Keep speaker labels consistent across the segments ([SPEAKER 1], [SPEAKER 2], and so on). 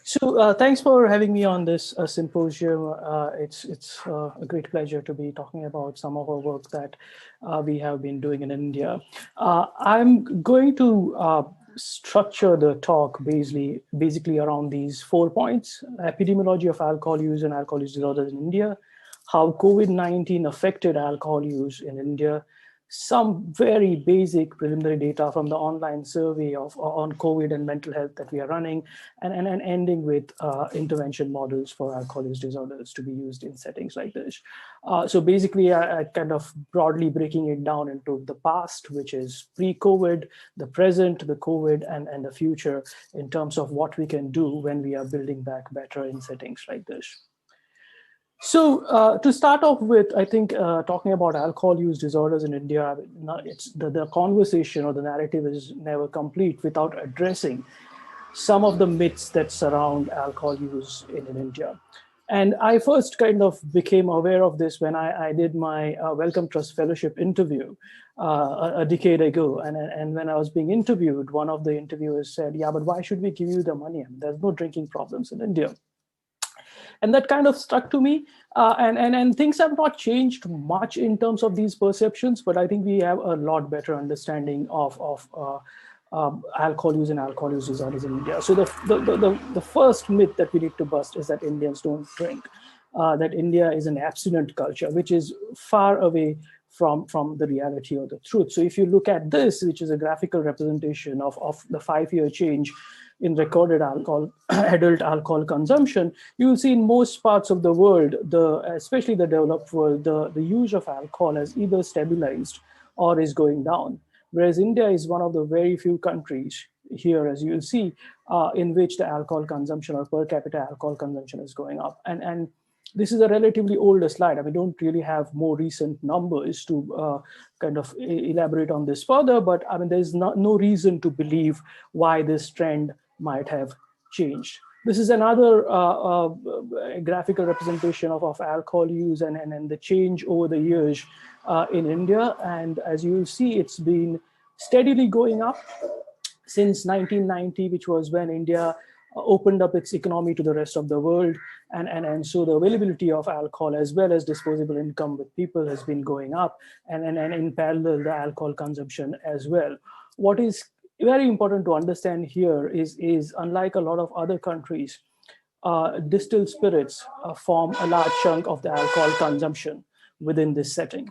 [SPEAKER 1] So thanks for having me on this symposium. It's a great pleasure to be talking about some of our work that we have been doing in India. I'm going to structure the talk basically around these 4 points: epidemiology of alcohol use and alcohol use disorders in India, how COVID-19 affected alcohol use in India, some very basic preliminary data from the online survey of on COVID and mental health that we are running, and ending with intervention models for alcohol use disorders to be used in settings like this. So basically, I kind of broadly breaking it down into the past, which is pre-COVID, the present, the COVID, and the future in terms of what we can do when we are building back better in settings like this. So to start off with, I think talking about alcohol use disorders in India, it's the conversation or the narrative is never complete without addressing some of the myths that surround alcohol use in India. And I first kind of became aware of this when I did my Wellcome Trust Fellowship interview a decade ago. And when I was being interviewed, one of the interviewers said, "Yeah, but why should we give you the money? I mean, there's no drinking problems in India." And that kind of stuck to me. And things have not changed much in terms of these perceptions, but I think we have a lot better understanding of alcohol use and alcohol use disorders in India. So the first myth that we need to bust is that Indians don't drink, that India is an abstinent culture, which is far away from the reality or the truth. So if you look at this, which is a graphical representation of the 5-year change in recorded alcohol, adult alcohol consumption, you will see in most parts of the world, especially the developed world, the use of alcohol has either stabilized or is going down. Whereas India is one of the very few countries here, as you'll see, in which the alcohol consumption or per capita alcohol consumption is going up. And this is a relatively older slide. I mean, we don't really have more recent numbers to kind of elaborate on this further, but I mean, there's no reason to believe why this trend might have changed. This is another graphical representation of alcohol use and the change over the years in India. And as you'll see, it's been steadily going up since 1990, which was when India opened up its economy to the rest of the world. And so the availability of alcohol as well as disposable income with people has been going up. And in parallel, the alcohol consumption as well. What is very important to understand here is unlike a lot of other countries, distilled spirits form a large chunk of the alcohol consumption within this setting.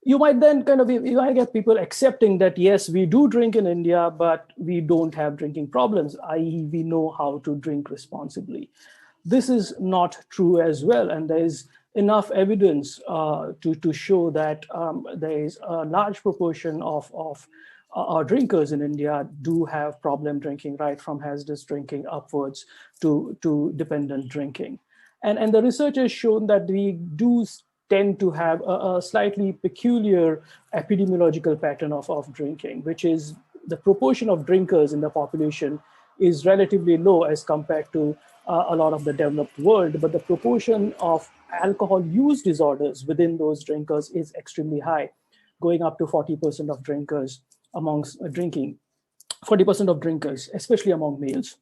[SPEAKER 1] You might then you might get people accepting that, yes, we do drink in India, but we don't have drinking problems, i.e. we know how to drink responsibly. This is not true as well. And there is enough evidence to show that there is a large proportion of our drinkers in India do have problem drinking, right from hazardous drinking upwards to dependent drinking. And the research has shown that we do tend to have a slightly peculiar epidemiological pattern of drinking, which is the proportion of drinkers in the population is relatively low as compared to a lot of the developed world, but the proportion of alcohol use disorders within those drinkers is extremely high, going up to 40% of drinkers amongst drinking, 40% of drinkers, especially among males.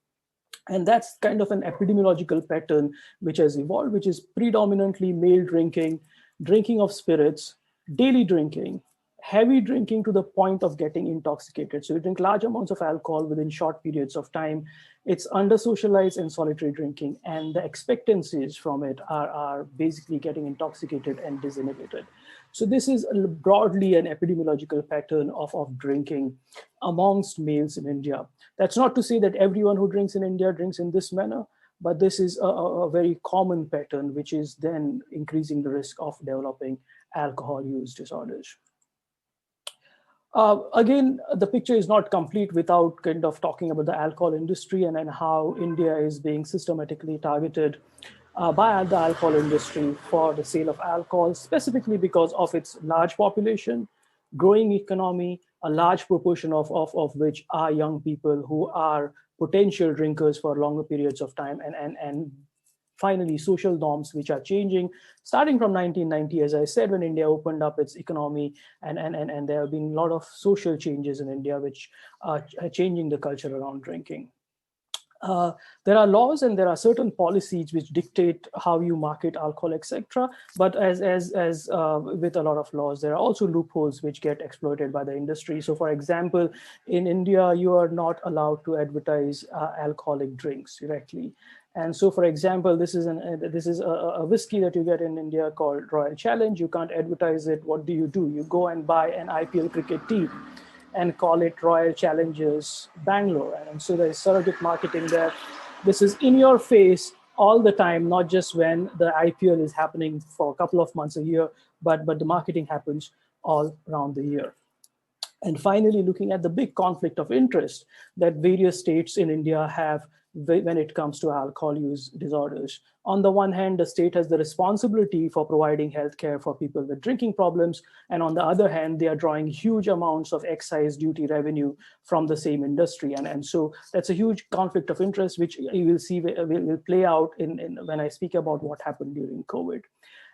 [SPEAKER 1] And that's kind of an epidemiological pattern which has evolved, which is predominantly male drinking, drinking of spirits, daily drinking, heavy drinking to the point of getting intoxicated. So you drink large amounts of alcohol within short periods of time. It's under socialized and solitary drinking, and the expectancies from it are basically getting intoxicated and disinhibited. So this is broadly an epidemiological pattern of drinking amongst males in India. That's not to say that everyone who drinks in India drinks in this manner, but this is a very common pattern, which is then increasing the risk of developing alcohol use disorders. Again, the picture is not complete without kind of talking about the alcohol industry and how India is being systematically targeted by the alcohol industry for the sale of alcohol, specifically because of its large population, growing economy, a large proportion of which are young people who are potential drinkers for longer periods of time, and finally, social norms which are changing, starting from 1990, as I said, when India opened up its economy, and there have been a lot of social changes in India which are changing the culture around drinking. uh, there are laws and there are certain policies which dictate how you market alcohol, etc. But as with a lot of laws, there are also loopholes which get exploited by the industry. So, for example, in India, you are not allowed to advertise alcoholic drinks directly. And so, for example, this is a whiskey that you get in India called Royal Challenge. You can't advertise it. What do? You go and buy an IPL cricket team and call it Royal Challengers Bangalore. And so there's surrogate marketing there. This is in your face all the time, not just when the IPL is happening for a couple of months a year, but the marketing happens all around the year. And finally, looking at the big conflict of interest that various states in India have when it comes to alcohol use disorders. On the one hand, the state has the responsibility for providing healthcare for people with drinking problems. And on the other hand, they are drawing huge amounts of excise duty revenue from the same industry. And so that's a huge conflict of interest, which you will see will play out in when I speak about what happened during COVID.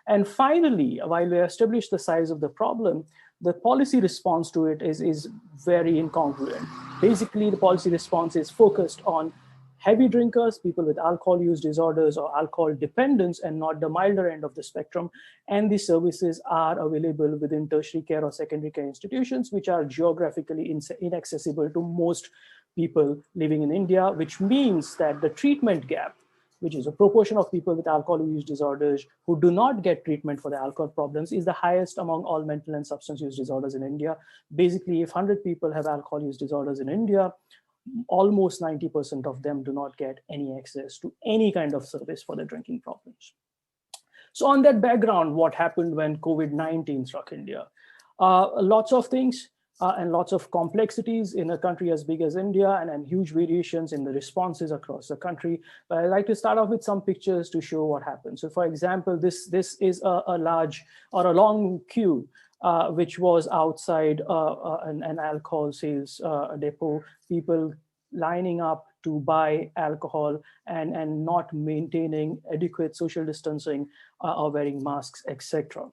[SPEAKER 1] And finally, while we establish the size of the problem, the policy response to it is very incongruent. Basically, the policy response is focused on heavy drinkers, people with alcohol use disorders or alcohol dependence, and not the milder end of the spectrum. And the services are available within tertiary care or secondary care institutions, which are geographically inaccessible to most people living in India, which means that the treatment gap, which is a proportion of people with alcohol use disorders who do not get treatment for their alcohol problems, is the highest among all mental and substance use disorders in India. Basically, if 100 people have alcohol use disorders in India, almost 90% of them do not get any access to any kind of service for their drinking problems. So on that background, what happened when COVID-19 struck India? Lots of things and lots of complexities in a country as big as India, and huge variations in the responses across the country. But I'd like to start off with some pictures to show what happened. So for example, this is a large or a long queue which was outside an alcohol sales depot, people lining up to buy alcohol and not maintaining adequate social distancing or wearing masks, etc.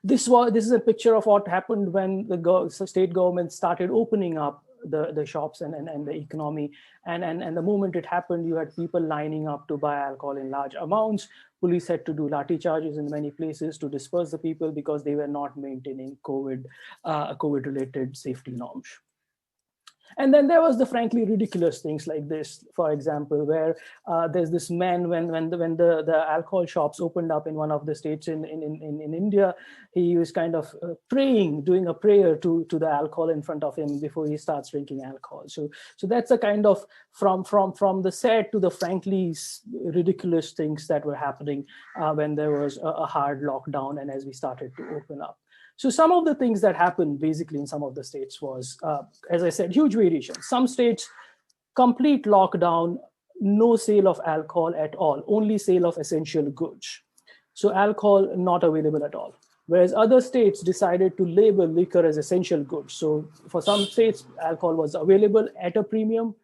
[SPEAKER 1] This is a picture of what happened when the state government started opening up the shops and the economy. And the moment it happened, you had people lining up to buy alcohol in large amounts. Police had to do lathi charges in many places to disperse the people because they were not maintaining COVID-related safety norms. And then there was the frankly ridiculous things like this, for example, where there's this man when the alcohol shops opened up in one of the states in India, he was kind of praying, doing a prayer to the alcohol in front of him before he starts drinking alcohol. So that's a kind of from the sad to the frankly ridiculous things that were happening when there was a hard lockdown and as we started to open up. So some of the things that happened basically in some of the states was, as I said, huge variation. Some states, complete lockdown, no sale of alcohol at all, only sale of essential goods. So alcohol not available at all. Whereas other states decided to label liquor as essential goods. So for some states, alcohol was available at a premium,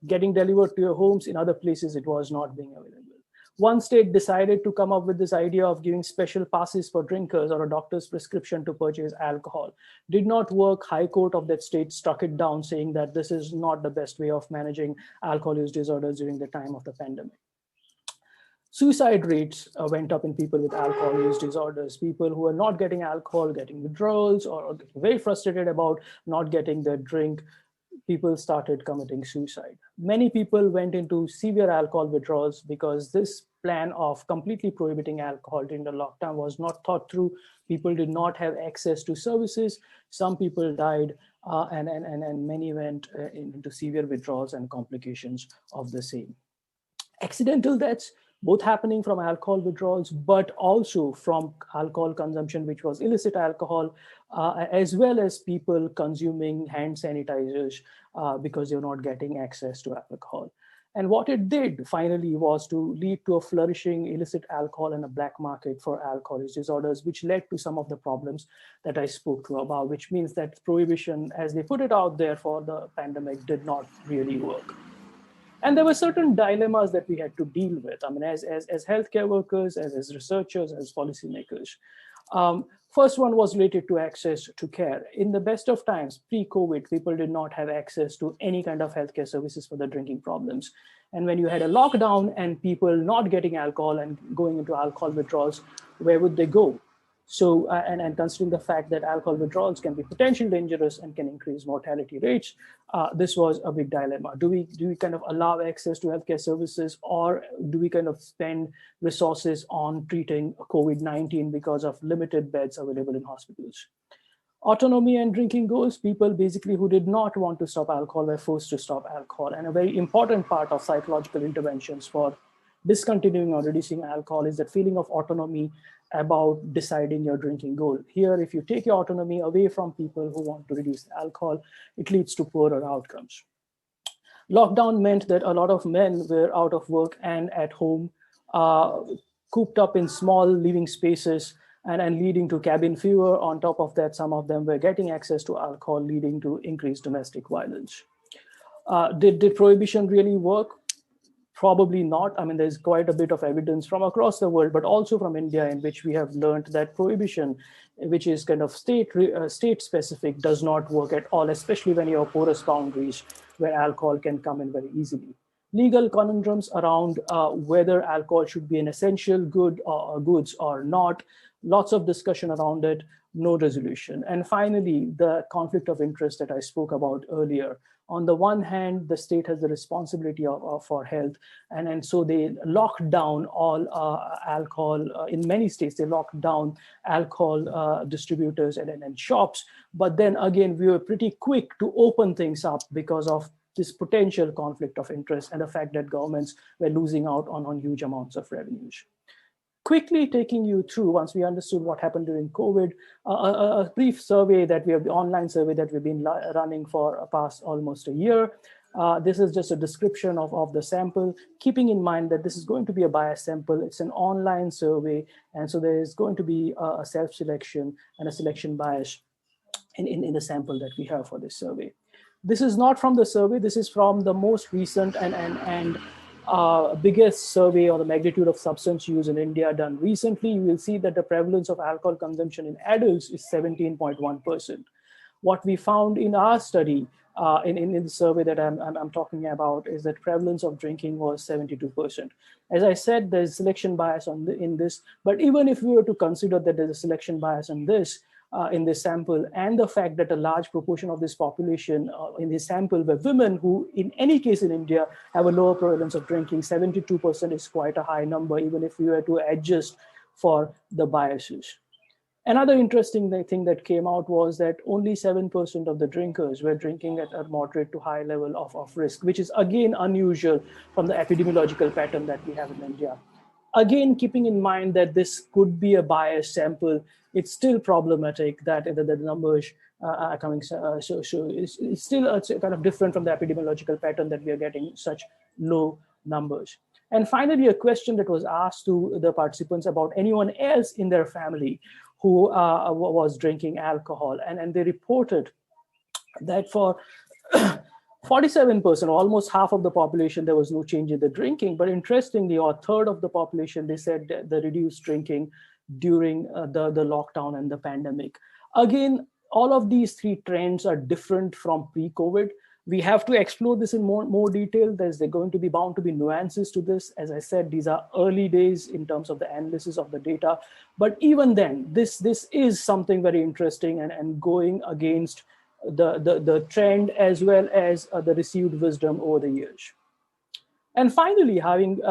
[SPEAKER 1] getting delivered to your homes. In other places, it was not being available. One state decided to come up with this idea of giving special passes for drinkers or a doctor's prescription to purchase alcohol. Did not work. High Court of that state struck it down, saying that this is not the best way of managing alcohol use disorders during the time of the pandemic. Suicide rates went up in people with alcohol use disorders, people who are not getting alcohol, getting withdrawals, or getting very frustrated about not getting their drink. People started committing suicide. Many people went into severe alcohol withdrawals because this plan of completely prohibiting alcohol during the lockdown was not thought through. People did not have access to services. Some people died, and many went into severe withdrawals and complications of the same. Accidental deaths, both happening from alcohol withdrawals, but also from alcohol consumption, which was illicit alcohol, as well as people consuming hand sanitizers because they're not getting access to alcohol. And what it did finally was to lead to a flourishing illicit alcohol and a black market for alcohol use disorders, which led to some of the problems that I spoke to about, which means that prohibition, as they put it out there for the pandemic, did not really work. And there were certain dilemmas that we had to deal with. I mean, as healthcare workers, as researchers, as policymakers. First one was related to access to care. In the best of times, pre-COVID, people did not have access to any kind of healthcare services for their drinking problems. And when you had a lockdown and people not getting alcohol and going into alcohol withdrawals, where would they go? So, and considering the fact that alcohol withdrawals can be potentially dangerous and can increase mortality rates, this was a big dilemma. Do we kind of allow access to healthcare services, or do we kind of spend resources on treating COVID-19 because of limited beds available in hospitals? Autonomy and drinking goals, people basically who did not want to stop alcohol were forced to stop alcohol. And a very important part of psychological interventions for discontinuing or reducing alcohol is that feeling of autonomy about deciding your drinking goal. Here, if you take your autonomy away from people who want to reduce alcohol, it leads to poorer outcomes. Lockdown meant that a lot of men were out of work and at home, cooped up in small living spaces, and leading to cabin fever. On top of that, some of them were getting access to alcohol, leading to increased domestic violence. Did prohibition really work? Probably not. I mean, there's quite a bit of evidence from across the world, but also from India, in which we have learned that prohibition, which is kind of state specific, does not work at all, especially when you have porous boundaries where alcohol can come in very easily. Legal conundrums around whether alcohol should be an essential good or goods or not. Lots of discussion around it, no resolution. And finally, the conflict of interest that I spoke about earlier. On the one hand, the state has the responsibility for health, and so they locked down all alcohol. In many states, they locked down alcohol distributors and shops. But then again, we were pretty quick to open things up because of this potential conflict of interest and the fact that governments were losing out on huge amounts of revenues. Quickly taking you through, once we understood what happened during COVID, a brief survey that we have, the online survey that we've been running for past almost a year. This is just a description of the sample, keeping in mind that this is going to be a biased sample. It's an online survey, and so there is going to be a self-selection and a selection bias in the sample that we have for this survey. This is not from the survey. This is from the most recent and biggest survey on the magnitude of substance use in India done recently. You will see that the prevalence of alcohol consumption in adults is 17.1%. What we found in our study, in the survey that I'm talking about, is that prevalence of drinking was 72%. As I said, there's selection bias in this, but even if we were to consider that there's a selection bias in this sample, and the fact that a large proportion of this population in this sample were women who, in any case in India, have a lower prevalence of drinking, 72% is quite a high number, even if we were to adjust for the biases. Another interesting thing that came out was that only 7% of the drinkers were drinking at a moderate to high level of risk, which is again unusual from the epidemiological pattern that we have in India. Again, keeping in mind that this could be a biased sample, it's still problematic that the numbers are coming. So it's still kind of different from the epidemiological pattern that we are getting such low numbers. And finally, a question that was asked to the participants about anyone else in their family who was drinking alcohol. And they reported that for 47%, almost half of the population, there was no change in the drinking. But interestingly, a third of the population, they said the reduced drinking during the lockdown and the pandemic. Again, all of these three trends are different from pre-COVID. We have to explore this in more detail. There's going to be bound to be nuances to this. As I said, these are early days in terms of the analysis of the data. But even then, this is something very interesting and going against the trend as well as the received wisdom over the years. And finally, having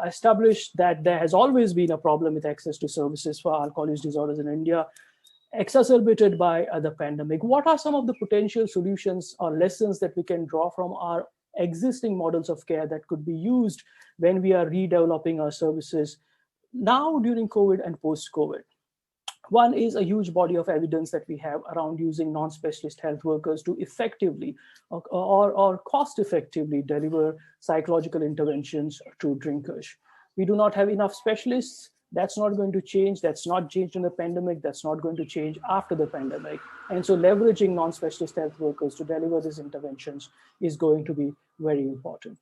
[SPEAKER 1] established that there has always been a problem with access to services for alcohol use disorders in India, exacerbated by the pandemic, what are some of the potential solutions or lessons that we can draw from our existing models of care that could be used when we are redeveloping our services now during COVID and post-COVID? One is a huge body of evidence that we have around using non-specialist health workers to effectively or cost-effectively deliver psychological interventions to drinkers. We do not have enough specialists. That's not going to change. That's not changed in the pandemic. That's not going to change after the pandemic. And so leveraging non-specialist health workers to deliver these interventions is going to be very important.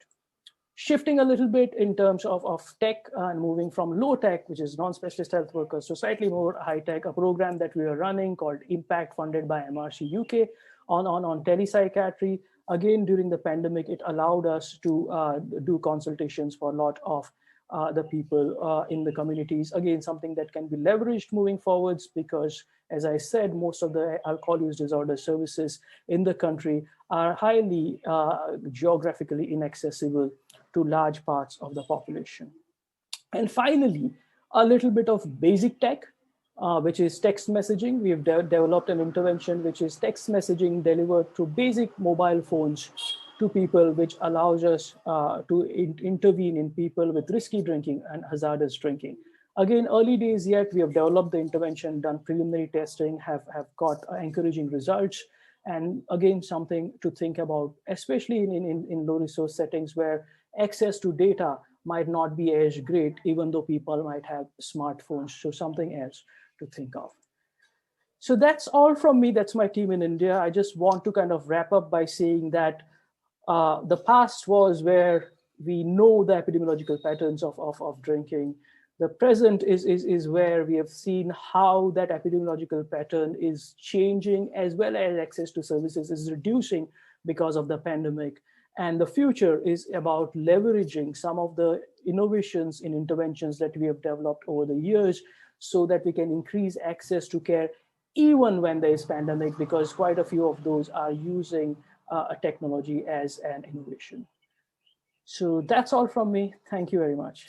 [SPEAKER 1] Shifting a little bit in terms of tech and moving from low tech, which is non-specialist health workers, to slightly more high tech, a program that we are running called Impact, funded by MRC UK on telepsychiatry. Again, during the pandemic, it allowed us to do consultations for a lot of the people in the communities. Again, something that can be leveraged moving forwards because, as I said, most of the alcohol use disorder services in the country are highly geographically inaccessible to large parts of the population. And finally, a little bit of basic tech, which is text messaging. We have developed an intervention which is text messaging delivered through basic mobile phones to people, which allows us to intervene in people with risky drinking and hazardous drinking. Again, early days yet, we have developed the intervention, done preliminary testing, have got encouraging results. And again, something to think about, especially in low resource settings where access to data might not be as great, even though people might have smartphones. So something else to think of. So that's all from me. That's my team in India. I just want to kind of wrap up by saying that the past was where we know the epidemiological patterns of drinking. The present is where we have seen how that epidemiological pattern is changing, as well as access to services is reducing because of the pandemic. And the future is about leveraging some of the innovations in interventions that we have developed over the years so that we can increase access to care even when there is pandemic, because quite a few of those are using a technology as an innovation. So that's all from me. Thank you very much.